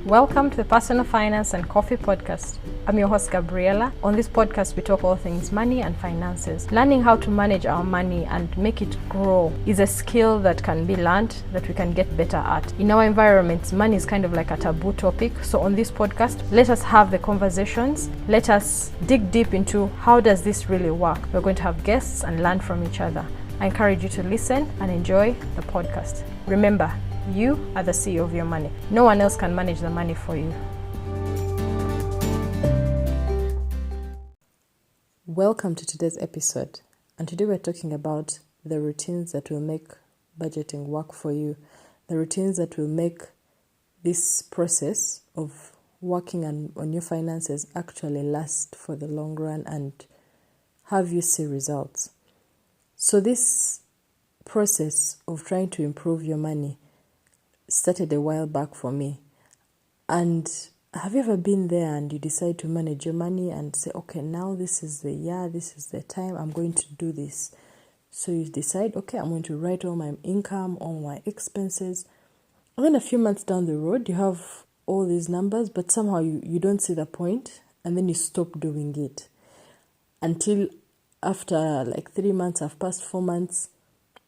Welcome to the Personal Finance and Coffee Podcast. I'm your host, Gabriella. On this podcast, we talk all things money and finances. Learning how to manage our money and make it grow is a skill that can be learned, that we can get better at. In our environments, money is kind of like a taboo topic. So on this podcast, let us have the conversations. Let us dig deep into how does this really work. We're going to have guests and learn from each other. I encourage you to listen and enjoy the podcast. Remember, you are the CEO of your money. No one else can manage the money for you. Welcome to today's episode. And today we're talking about the routines that will make budgeting work for you. The routines that will make this process of working on your finances actually last for the long run and have you see results. So this process of trying to improve your money started a while back for me. And have you ever been there and you decide to manage your money and say, okay, now this is the year, this is the time, I'm going to do this. So you decide, okay, I'm going to write all my income, all my expenses. And then a few months down the road, you have all these numbers, but somehow you don't see the point, and then you stop doing it. Until after like 3 months have passed, 4 months,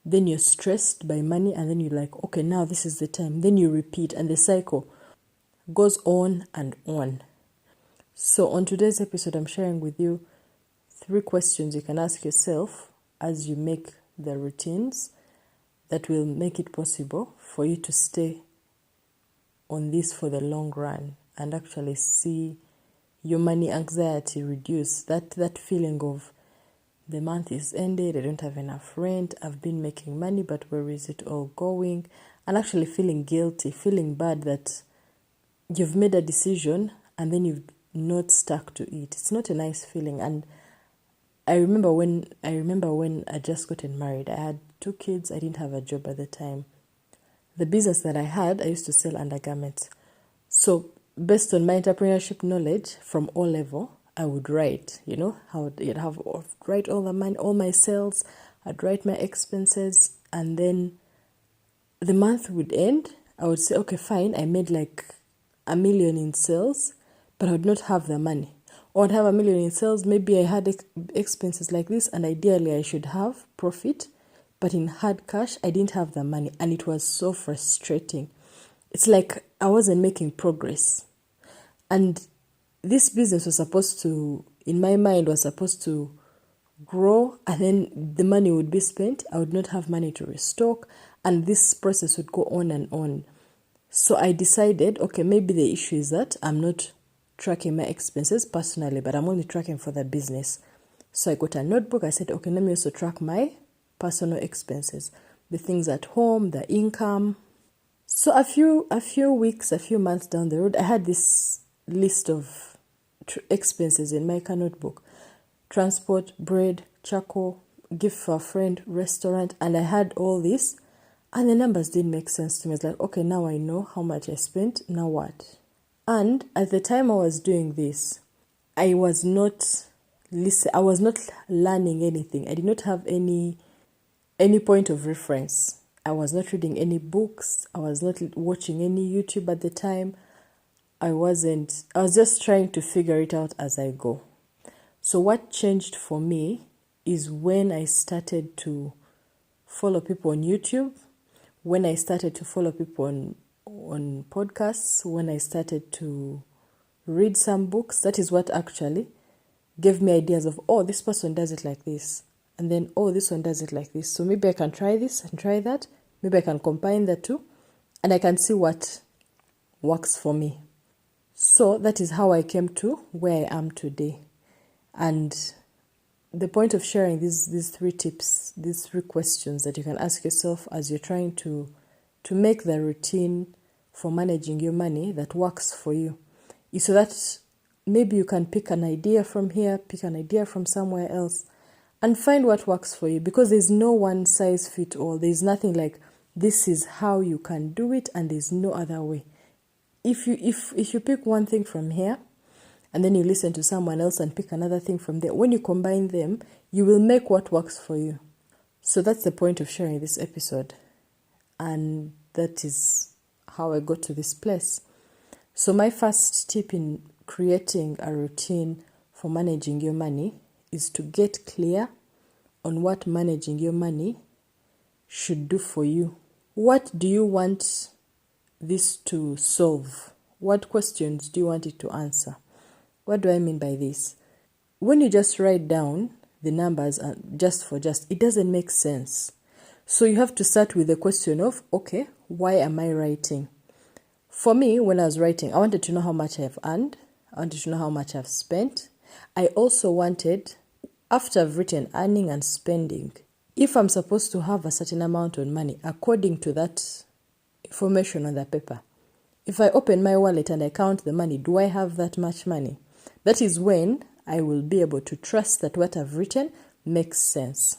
then you're stressed by money, and then you're like, okay, now this is the time. Then you repeat, and the cycle goes on and on. So on today's episode, I'm sharing with you 3 questions you can ask yourself as you make the routines that will make it possible for you to stay on this for the long run and actually see your money anxiety reduce. That feeling of the month is ended, I don't have enough rent, I've been making money, but where is it all going? And actually feeling guilty, feeling bad that you've made a decision and then you've not stuck to it. It's not a nice feeling. And I remember when I just gotten married. I had 2 kids, I didn't have a job at the time. The business that I had, I used to sell undergarments. So based on my entrepreneurship knowledge from O level, I would write, write all the money, all my sales, I'd write my expenses, and then the month would end. I would say, okay, fine, I made like $1 million in sales, but I would not have the money. Or I'd have $1 million in sales, maybe I had expenses like this, and ideally I should have profit, but in hard cash, I didn't have the money, and it was so frustrating. It's like I wasn't making progress. And this business was supposed to, in my mind, was supposed to grow, and then the money would be spent. I would not have money to restock, and this process would go on and on. So I decided, okay, maybe the issue is that I'm not tracking my expenses personally, but I'm only tracking for the business. So I got a notebook. I said, okay, let me also track my personal expenses, the things at home, the income. So a few months down the road, I had this list of expenses in my notebook: transport, bread, charcoal, gift for a friend, restaurant, and I had all this, and the numbers didn't make sense to me. It's like, okay, now I know how much I spent, now what? And at the time I was doing this, I was not learning anything. I did not have any point of reference. I was not reading any books. I was not watching any YouTube at the time. I was just trying to figure it out as I go. So what changed for me is when I started to follow people on YouTube, when I started to follow people on podcasts, when I started to read some books. That is what actually gave me ideas of, oh, this person does it like this. And then, oh, this one does it like this. So maybe I can try this and try that. Maybe I can combine the two, and I can see what works for me. So that is how I came to where I am today. And the point of sharing these 3 tips, these 3 questions that you can ask yourself as you're trying to make the routine for managing your money that works for you, is so that maybe you can pick an idea from here, pick an idea from somewhere else, and find what works for you. Because there's no one size fit all. There's nothing like this is how you can do it and there's no other way. If you pick one thing from here and then you listen to someone else and pick another thing from there, when you combine them, you will make what works for you. So that's the point of sharing this episode. And that is how I got to this place. So my first tip in creating a routine for managing your money is to get clear on what managing your money should do for you. What do you want this to solve? What questions do you want it to answer? What do I mean by this? When you just write down the numbers it doesn't make sense. So you have to start with the question of, okay, why am I writing? For me, when I was writing, I wanted to know how much I have earned. I wanted to know how much I've spent. I also wanted, after I've written earning and spending, if I'm supposed to have a certain amount of money according to that information on the paper. If I open my wallet and I count the money, do I have that much money? That is when I will be able to trust that what I've written makes sense.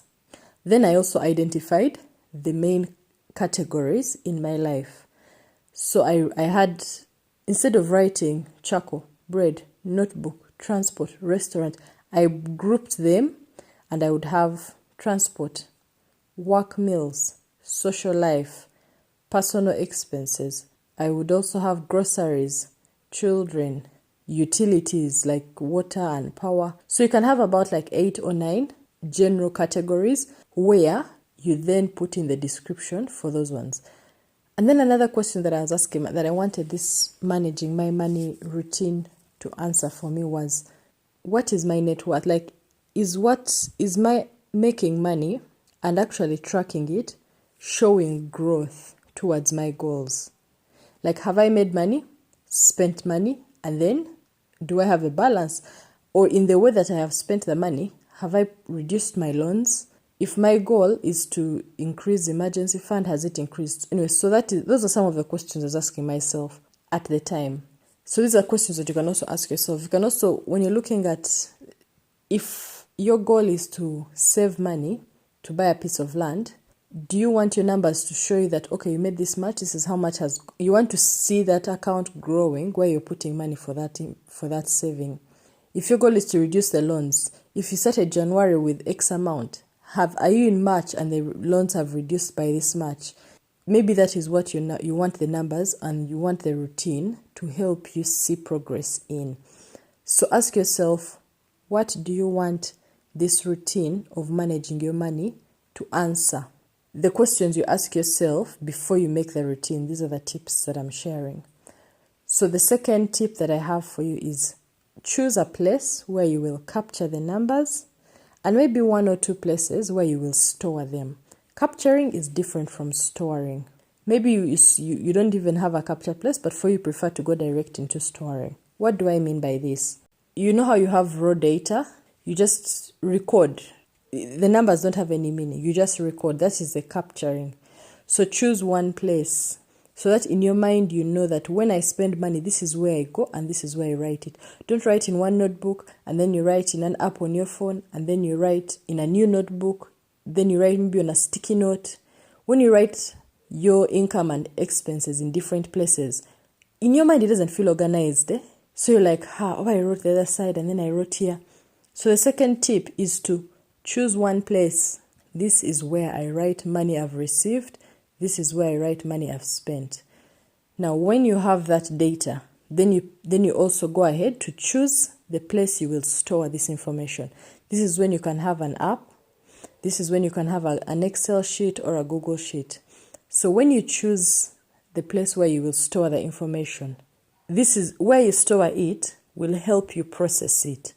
Then I also identified the main categories in my life. So I had, instead of writing charcoal, bread, notebook, transport, restaurant, I grouped them, and I would have transport, work meals, social life, personal expenses. I would also have groceries, children, utilities like water and power. So you can have about like 8 or 9 general categories where you then put in the description for those ones. And then another question that I was asking, that I wanted this managing my money routine to answer for me, was, what is my net worth? Like, is my making money and actually tracking it showing growth towards my goals? Like, have I made money, spent money, and then do I have a balance? Or in the way that I have spent the money, have I reduced my loans? If my goal is to increase emergency fund, has it increased? Anyway, so those are some of the questions I was asking myself at the time. So these are questions that you can also ask yourself. You can also, when you're looking at, if your goal is to save money to buy a piece of land, do you want your numbers to show you that, okay, you made this much, this is how much you want to see that account growing where you're putting money for that saving? If your goal is to reduce the loans, if you started January with X amount, are you in March and the loans have reduced by this much? Maybe that is what you want the numbers and you want the routine to help you see progress in. So ask yourself, what do you want this routine of managing your money to answer? The questions you ask yourself before you make the routine, these are the tips that I'm sharing. So the second tip that I have for you is, choose a place where you will capture the numbers, and maybe 1 or 2 places where you will store them. Capturing is different from storing. Maybe you don't even have a capture place, but for you prefer to go direct into storing. What do I mean by this? You know how you have raw data? You just record. The numbers don't have any meaning. You just record. That is the capturing. So choose one place so that in your mind you know that when I spend money, this is where I go and this is where I write it. Don't write in one notebook and then you write in an app on your phone and then you write in a new notebook, then you write maybe on a sticky note. When you write your income and expenses in different places, in your mind it doesn't feel organized. So you're like, I wrote the other side and then I wrote here. So the second tip is to choose one place. This is where I write money I've received. This is where I write money I've spent. Now, when you have that data, then you also go ahead to choose the place you will store this information. This is when you can have an app. This is when you can have an Excel sheet or a Google sheet. So when you choose the place where you will store the information, this is where you store it will help you process it,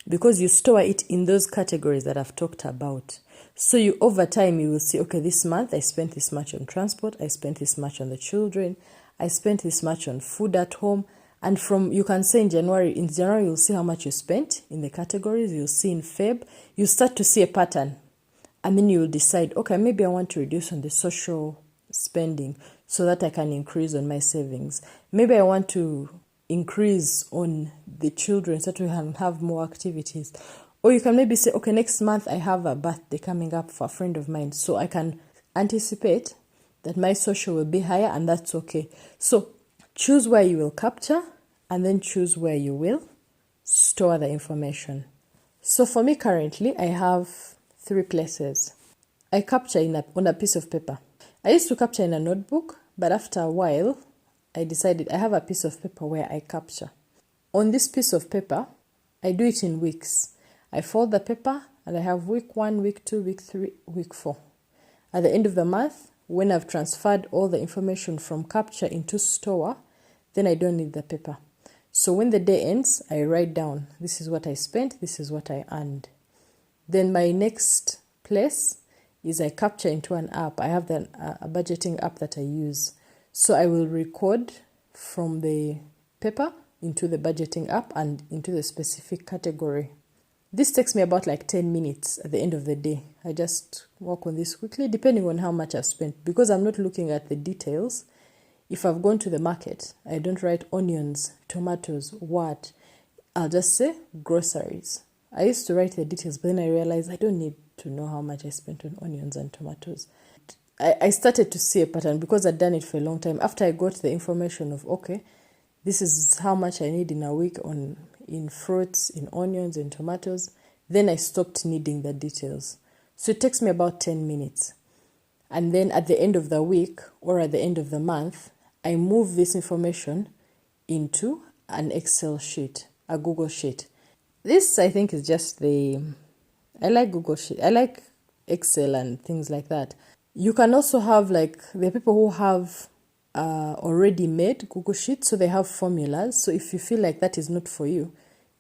because you store it in those categories that I've talked about. So over time, you will see, okay, this month I spent this much on transport, I spent this much on the children, I spent this much on food at home. And you can say in January you'll see how much you spent in the categories. You'll see in Feb, you start to see a pattern. And then you'll decide, okay, maybe I want to reduce on the social spending so that I can increase on my savings. Maybe I want to increase on the children so that we can have more activities. Or you can maybe say, okay, next month I have a birthday coming up for a friend of mine, so I can anticipate that my social will be higher, and that's okay. So choose where you will capture and then choose where you will store the information. So for me currently, I have 3 places. I capture on a piece of paper. I used to capture in a notebook, but after a while, I decided I have a piece of paper where I capture. On this piece of paper, I do it in weeks. I fold the paper and I have week 1, week 2, week 3, week 4. At the end of the month, when I've transferred all the information from capture into store, then I don't need the paper. So when the day ends, I write down, this is what I spent, this is what I earned. Then my next place is I capture into an app. I have a budgeting app that I use. So I will record from the paper into the budgeting app and into the specific category. This takes me about like 10 minutes at the end of the day. I just work on this quickly, depending on how much I've spent. Because I'm not looking at the details, if I've gone to the market, I don't write onions, tomatoes, what. I'll just say groceries. I used to write the details, but then I realized I don't need to know how much I spent on onions and tomatoes. I started to see a pattern because I'd done it for a long time. After I got the information of, okay, this is how much I need in a week in fruits, in onions, in tomatoes, then I stopped needing the details. So it takes me about 10 minutes. And then at the end of the week or at the end of the month, I move this information into an Excel sheet, a Google sheet. This, I think, is just I like Google Sheet. I like Excel and things like that. You can also have, like, there are people who have already made Google Sheets, so they have formulas. So if you feel like that is not for you,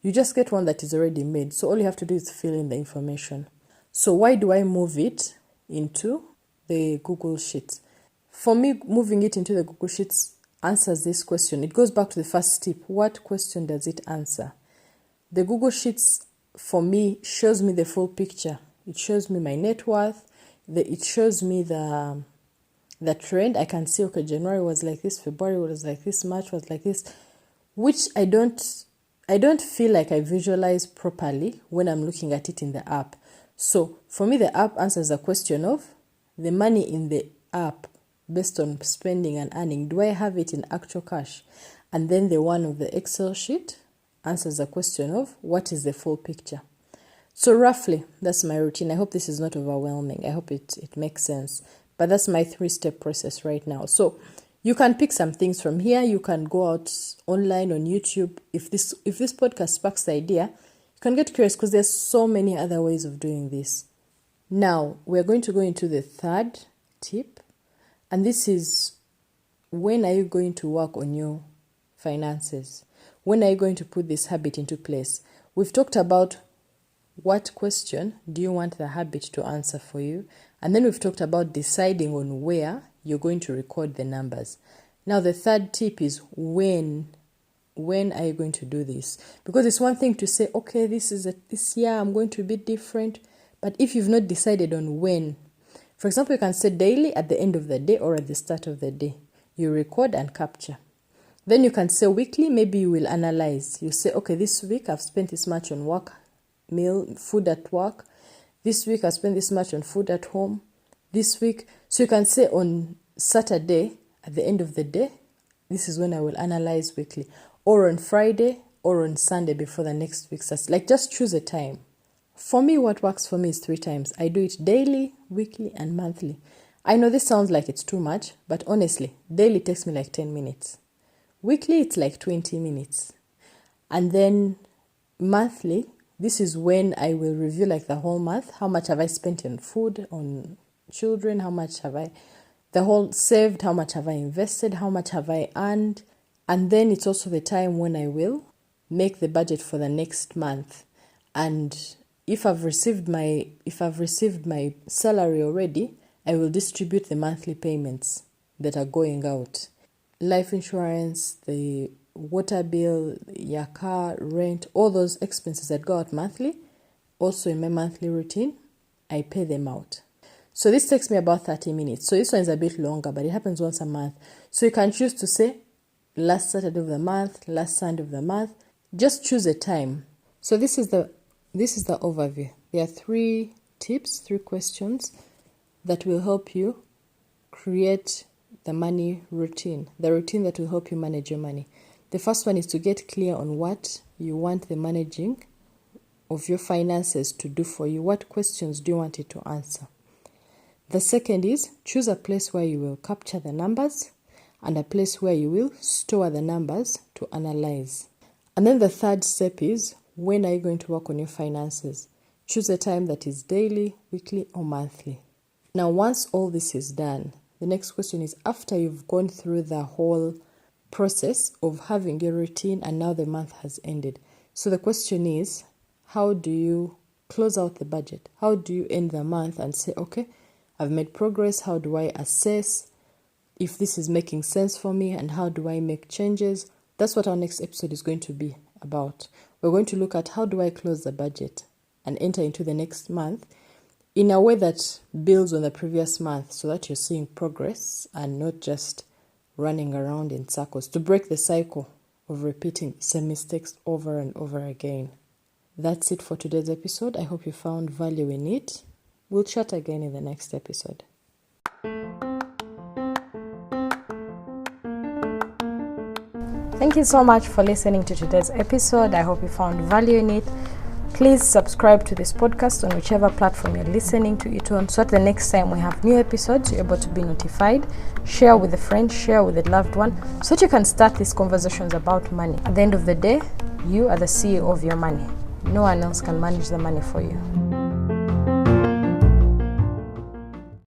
you just get one that is already made. So all you have to do is fill in the information. So why do I move it into the Google Sheets? For me, moving it into the Google Sheets answers this question. It goes back to the first tip. What question does it answer? The Google Sheets, for me, shows me the full picture. It shows me my net worth. It shows me the trend. I can see, okay, January was like this, February was like this, March was like this, which I don't feel like I visualize properly when I'm looking at it in the app. So for me, the app answers the question of the money in the app based on spending and earning. Do I have it in actual cash? And then the one of the Excel sheet answers the question of what is the full picture. So roughly, that's my routine. I hope this is not overwhelming. I hope it makes sense. But that's my 3-step process right now. So you can pick some things from here. You can go out online on YouTube. If this podcast sparks the idea, you can get curious because there's so many other ways of doing this. Now, we're going to go into the third tip. And this is, when are you going to work on your finances? When are you going to put this habit into place? We've talked about what question do you want the habit to answer for you? And then we've talked about deciding on where you're going to record the numbers. Now, the third tip is when are you going to do this? Because it's one thing to say, okay, this year I'm going to be different. But if you've not decided on when, for example, you can say daily at the end of the day or at the start of the day. You record and capture. Then you can say weekly, maybe you will analyze. You say, okay, this week I've spent this much on work, food at work. This week I spent this much on food at home. This week. So you can say on Saturday, at the end of the day, this is when I will analyze weekly. Or on Friday or on Sunday before the next week starts. Like, just choose a time. For me, what works for me is 3 times. I do it daily, weekly, and monthly. I know this sounds like it's too much, but honestly, daily takes me like 10 minutes. Weekly, it's like 20 minutes. And then monthly, this is when I will review like the whole month. How much have I spent on food, on children? How much have I saved? How much have I invested? How much have I earned? And then it's also the time when I will make the budget for the next month. And if I've received my salary already, I will distribute the monthly payments that are going out. Life insurance, the water bill, your car, rent, all those expenses that go out monthly, also in my monthly routine, I pay them out. So this takes me about 30 minutes. So this one is a bit longer, but it happens once a month. So you can choose to say last Saturday of the month, last Sunday of the month. Just choose a time. So this is the overview. There are 3 tips, 3 questions that will help you create the money routine, the routine that will help you manage your money. The first one is to get clear on what you want the managing of your finances to do for you. What questions do you want it to answer? The second is choose a place where you will capture the numbers. and a place where you will store the numbers to analyze. And then the third step is, when are you going to work on your finances? Choose a time that is daily, weekly, or monthly. Now, once all this is done, the next question is, after you've gone through the whole process of having your routine and now the month has ended. So the question is, how do you close out the budget? How do you end the month and say, okay, I've made progress. How do I assess if this is making sense for me, and how do I make changes? That's what our next episode is going to be about. We're going to look at how do I close the budget and enter into the next month in a way that builds on the previous month, so that you're seeing progress and not just running around in circles, to break the cycle of repeating the same mistakes over and over again. That's it for today's episode. I hope you found value in it. We'll chat again in the next episode. Thank you so much for listening to today's episode. I hope you found value in it. Please subscribe to this podcast on whichever platform you're listening to it on, so that the next time we have new episodes, you're able to be notified. Share with a friend, share with a loved one, so that you can start these conversations about money. At the end of the day, you are the CEO of your money. No one else can manage the money for you.